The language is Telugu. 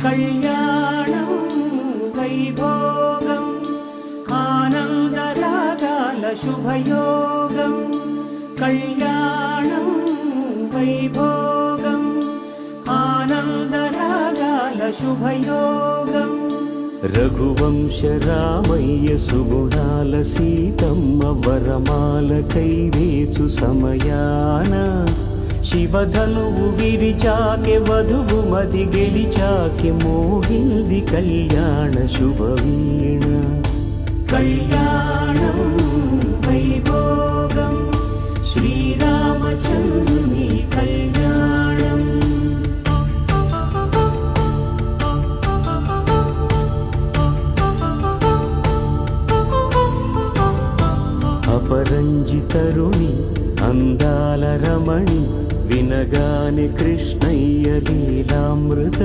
కళ్యాణం వైభోగం ఆనందరాగాల శుభయోగం కళ్యాణం వైభోగం ఆనందరాగాల శుభయోగం రఘువంశ రామయ్య సుగుణాల సీతమ్మ వరమాల కైవేచు సమయాన శివధనువు విరిచాకె వధువు మది గెలిచాకె మోగింది కళ్యాణ శుభవీణ కళ్యాణం వైభోగం శ్రీరామచంద్రుని కళ్యాణం అపరంజి తరుణి అందాల రమణి వినగానే కృష్ణయ్య లీలామృత